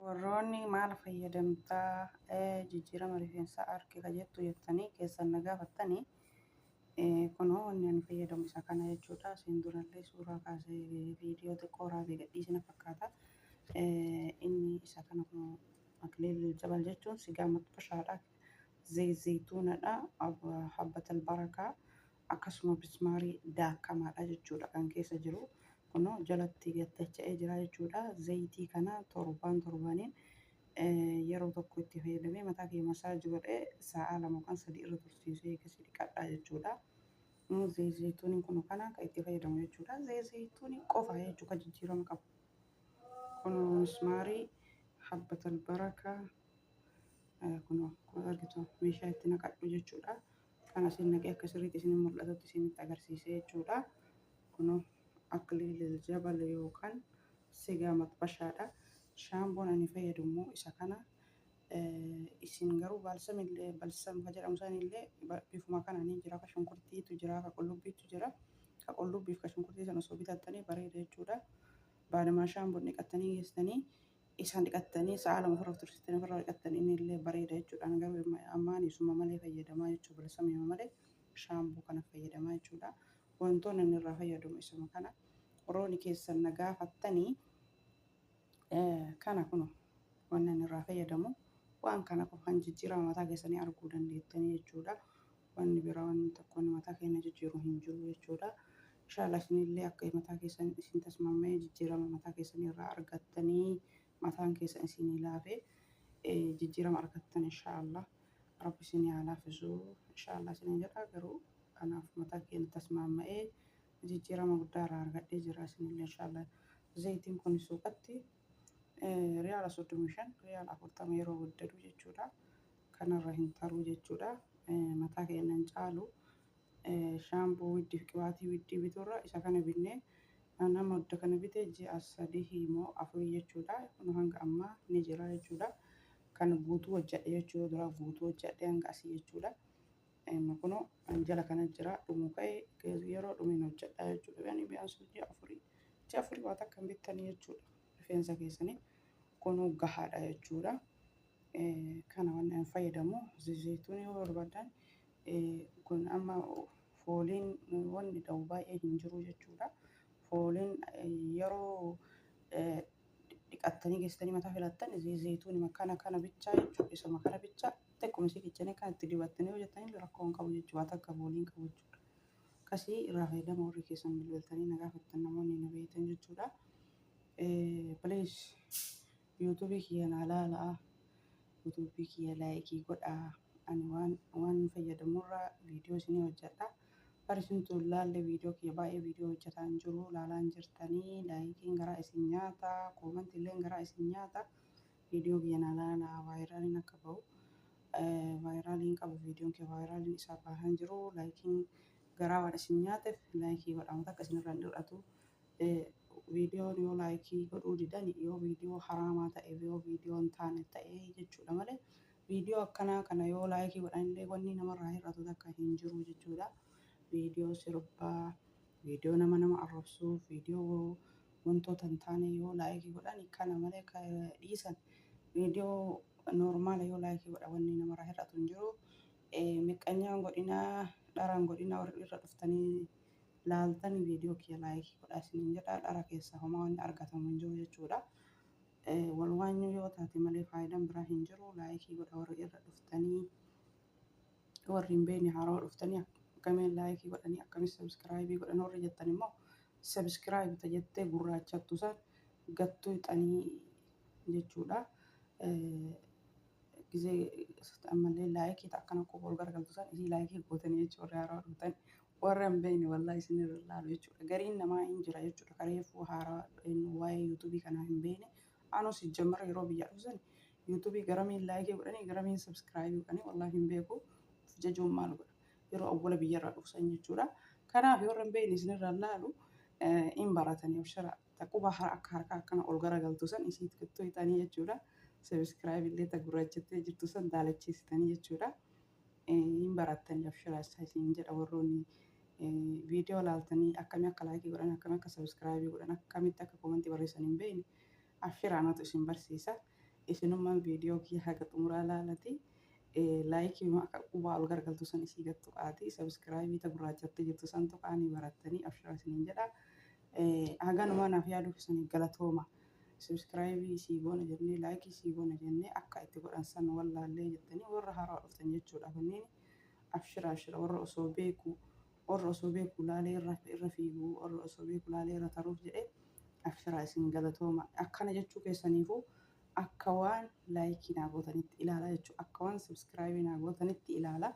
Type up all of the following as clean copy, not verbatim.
Warroonni maal fayyadamtaa jijjiirama rifeensaa arge ka jettu jettanii keessan na gaafattanii kunoo wanni ani fayyadamu isa kana jechuudha. Isin durallee suuraa kaasee viidiyoo xiqqoo waraabee gadhiisina fakkaata. Inni isa kana kun akliil jabal jechuun sigaa maxxashaadha. Zayituunadha. Habbatal barakaa akkasuma bismaarii daakkamaadha jechuudha kan keessa jiru. Kunoo jalatti gattacha'ee jira jechuudha. Zayitii kana torbaniin yeroo tokko itti fayyadamee mataa kee masaajii godhee sa'a 2 irra tursiisee akkasii dhiqadhaa jechuudha. Zayituuniin kun kana kan itti fayyadamu jechuudha. Zayituunii qofa jechuudha jijjiirama qabu. Kunoo mismaarii habbatal barakaa kunoo argitu meeshaa itti naqadhu jechuudha. Kana isin naqee akka sirriitti isin mul'atutti isinitti agarsiisee jechuudha. Kunoo akliil jabal yookaan sigaa maxxashaadha. Shaamboon ani fayyadamu isa kana. Isin garuu balsamillee balsam ka jedhamu sanillee bifuma kana ni jira. Ka shunkurtiitu jira, ka qullubbiitu jira. Ka qullubbiif ka shunkurtii sana osoo bitattanii bareeda jechuudha. Baadamaa shaamboon dhiqattanii geessanii isaan dhiqattanii sa'a 2 ofirra tursiistanii ofirra dhiqattanii inni illee bareeda jechuudha. Garuu ammaan isuma malee fayyadamaa jechuudha. Balsamii malee shaamboo kana fayyadamaa jechuudha. Wantoonni inni irraa fayyadamu isuma kana. Warroonni keessan na gaafattanii kana kun wanni ani irraa fayyadamu waan kana qofaan jijjiirama mataa keessanii arguu dandeettanii jechuudha. Wanni biraa wanni tokko mataa keenya jijjiiru hin jiru jechuudha. Inshallah isinillee akka mataa keessan isin tasmaamee jijjiirama mataa keessanii irraa argattanii mataan keessan isinii laafee jijjiirama argattan inshallah. Rabbi isinii haa laafisu inshallah isin jedha garuu kanaaf mataa keenya tasmaamee jijjiirama guddaa irraa argadhee jira isinillee inshallah. Zayitiin kun suuqatti riyaala 35 riyaala 40 yeroo guddatu jechuudha. Kanarra hin taruu jechuudha. Mataa keenyan caalu shaamboo widdii fi qibaatii widdii biturra isa kana binnee nama wadda kana bitee ji'a 3 moo 4 jechuudha. Kun hanga ammaa ni jira jechuudha. Kan guutuu hojjedhe jechuudha. Dura guutuu hojjedhe hanga asii jechuudha. Kunoo jala kana jira dhumu ka'ee yeroo dhumin hojjedha jechuudha. Yani bi'aansu ji'a 4 waan akka hin bittanii jechuudha. Rifeensa keessanii kunuu gahaadha jechuudha. Kana wanni an fayyadamu zayituunii yoo barbaadan kun amma fooliin wanni ta'u baay'ee hin jiru jechuudha. Fooliin yeroo dhiqattanii geessanii mataa filattan zayituunii kana bichaa jechuudha. Isuma kana bichaa xiqquma isii kichanii kan itti dibattanii hojjettanii rakkoo hin qabu jechuudha. Waan akka fooliin qabu jechuudha. Akkasii irraa fayyadama warri keessan bilbiltanii na gaafattan namoonni na beektan jechuudha. Please YouTube kiyya na ilaalaa. YouTube kiyya laayikii godhaa. Ani waan fayyadamurraa viidiyoo isinii hojjedha. Barisintu ilaalle viidiyoo kiyya baay'ee viidiyoo hojjetaa hin jiru. Laalaan jirtanii laayikiin garaa isin nyaata. Koomantiilleen garaa isin nyaata. Viidiyoo kiyya na ilaalaa vaayiraaliin akka bahu. Vaayiraaliin qabu viidiyoon kiyya vaayiraaliin isaa bahan jiru. Laayikiin garaa waan isin nyaateef laayikii godhaa. Akka isinirraa hin hir'atu. Viidiyoon yoo laayikii godhuu didan yoo viidiyoo haraamaa ta'e yoo viidiyoo hin taane ta'e jechuudha malee viidiyoo akkanaa kana yoo laayikii godhanillee wanni namarraa hir'atu takka hin jiru jechuudha. Viidiyoo sirbaa, viidiyoo nama arrabsuu, viidiyoo wantoota hin taane yoo laayikii godhan kana malee dhiisan viidiyoo noormaala yoo laayikii godhan wanni namarraa hir'atu hin jiru. Miqqanyaan godhinaa dharaan godhinaa warri irra dhuftanii laaltanii viidiyoo kiyya laayikii godhaa isiniin jedha. Dhara keessa homaa wanni argatamu hin jiru jechuudha. Walwaanyuu yoo taate malee faayidaan biraa hin jiru. Laayikii godhaa warri irra dhuftanii warri hin beekne haarawaa dhuftanii akkamiin laayikii godhanii akkamiin sabiskiraayibii godhan warri jettan immoo sabiskiraayibita jettee gurraachattu san gattuu hixanii jechuudha. Gizee ammallee laayikii akkana qofa ol garagaltu san isii laayikii gootanii jechuudha warri haarawaa dhuftan. Warra hin beekne wallaahi isin irra ilaalu jechuudha. Gariin namaa hin jira jechuudha. Kareeffuu haaraa waa'ee yuutuubii kanaa hin beekne. Anus ijjamarra yeroo biyyaa dhufsan yuutuubii garamiin laayikii godhanii garamiin sabiskiraayibii godhanii wallaahi hin beeku. Jajuun maal godha yeroo awwala biyyarra dhufsan jechuudha. Kanaaf warra hin beekne isin irra ilaalu hin baratanii obshara. Quba akka harkaa akkana ol garagaltu san isii gattuu hixanii jechuudha. Sabiskiraayibii illee ta gurraachattee jirtu san daalachiistanii jechuudha. Hin barattanii obshara isin jedha warroonni. Viidiyoo laaltanii akkamii akka laayikii godhan akkamii akka sabiskiraayibii godhan akkamitti akka koomantii barreessan hin beekne affiraanatu isin barsiisa. isinummaan viidiyoo kiyya haga xumuraa laalati laayikii akka qubaa ol gargaltu san isii gattu qaati sabskraayibii ta gurraachatti jirtu san tuqaanii barattanii abshira isiniin jedha. Haganuma naaf yaaduu keessanii galatooma. Sabskraayibii isii goona jennee laayikii isii goona jennee akka itti godhan san wallaallee jettanii warra haaraa dhuftan jechuudha. Kunniin abshira warra osoo beeku laalee irra fiigu warra osoo beeku laalee irra taruuf jedhee abshira isin galatooma. Akkana jechuu keessaniifuu akka waan laayikii naa gootanitti ilaala jechuudha. Akka waan sabskraayibii naa gootanitti ilaala.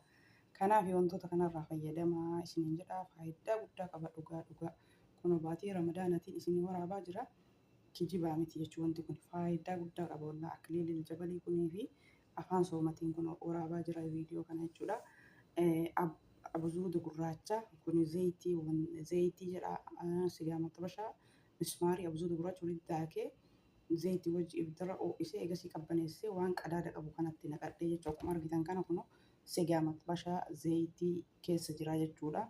Kanaaf wantoota kanarraa fayyadamaa isiniin jedha. Faayidaa guddaa qaba dhugaa. Kun baatii ramadaanatiin isinii waraabaa jira. Kijibaa miti jechuun wanti kun faayidaa guddaa qaba wallaahi. Akiliilil jabalii kunii fi afaan soomatiin kun waraabaa jira viidiyoo kana jechuudha. Abzuuda gurraacha kun zayitii jedha. Sigaa maxxabashaa mismaarii abzuuda gurraacha walitti daakee zayitii wajji ibiddarra oo'isee eegasii qabbaneessee waan qadaada qabu kanatti naqadhee jechuudha. Akkuma argitan kana kun sigaa maxxabashaa zayitii keessa jira jechuudha.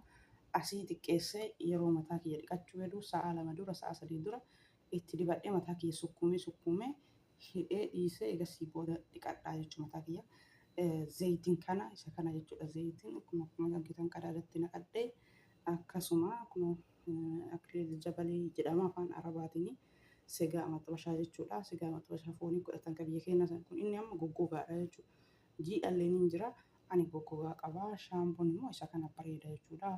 Asii xiqqeessee yeroo mataa kiyya dhiqachuu jedhu sa'a 2 dura sa'a 3 dura itti dibadhee mataa kiyya sukkumee hidhee dhiisee eegasii booda dhiqadhaa jechuudha mataa kiyya. Zayitiin kana isa kana jechuudha. Zayitiin akkuma argitan qadaadatti naqadhee akkasuma akkuma akiliilil jabalii jedhama afaan arabaatiin sigaa maxxabashaa jechuudha. Sigaa maxxabashaa foonii godhatan kan biyya keenya kun inni amma goggogaadha jechuudha. Jiidhallee ni jira. Ani goggogaa qaba. Shaampoon immoo isa kana bareeda jechuudha.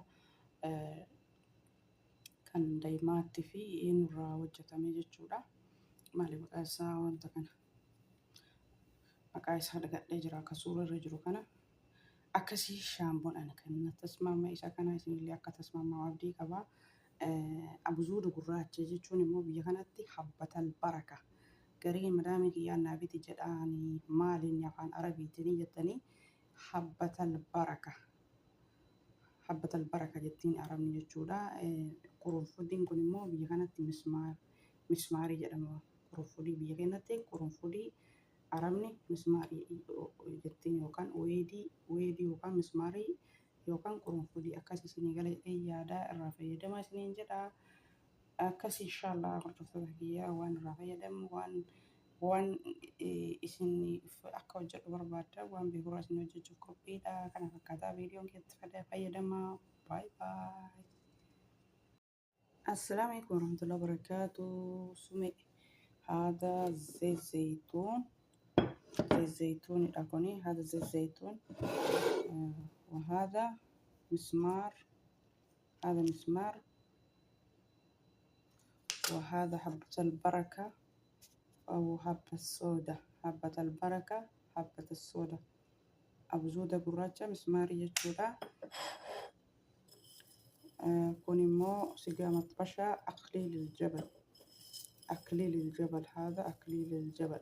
Kan daa'imaatti fi nurraa hojjetame jechuudha. Maali maqaa isaa wanta kana maqaa isaa dagadhee jira akka suura irra jiru kana akkasii shaampoon ana kan tasmaama isa kana isinillee akka tasmaamaa abdii qaba. Abzuuda gurraacha jechuun immoo biyya kanatti habbatal baraka. Gariin madaamii kiyyaan naafiti jedhaanii maaliin afaan arabiitiin jettanii habbatal baraka. Habbatal baraka jettiin arabni jechuudha. Qurunfudiin kun immoo biyya kanatti mismaarii jedhama. Qurunfudii biyya keenyatti qurunfudii arabni mismaarii jettiin yookaan weedii yookaan mismaarii yookaan qurunfudii akkasii isinii gala yaadaa irraa fayyadamaa isiniin jedha. Akkasii inshaallah hordoftoota kiyyaa waan irraa fayyadamu waan isin akka hojjedhu barbaadda waan beekurraa isin hojjechuuf qophiidha. Kana fakkaataa viidiyoon keessatti fayyadamaa. Bye bye. السلام عليكم ورحمة الله وبركاته. سمي هذا زيت زيتون الأكوني هذا زيت زيتون وهذا مسمار هذا مسمار وهذا حبة البركة أو حبة السودة حبة البركة حبة السودة أبزودة قراجة مسمارية جودا كونيمو سيجا مطبشة أكليل الجبل هذا أكليل الجبل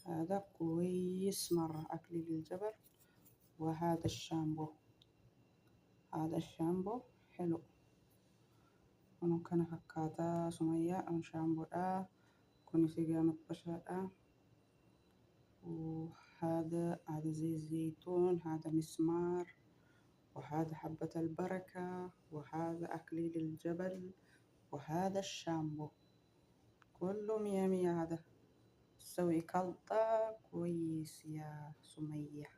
هذا كويس مرة أكليل الجبل. وهذا الشامبو حلو ونكنا فكاتا سمية أو شامبو كوني سيجا مطبشة وهذا زيت زيتون هذا مسمار وهذا حبة البركة وهذا أكليل الجبل وهذا الشامبو كله 100 100. هذا سوي خلطة كويس يا سمية.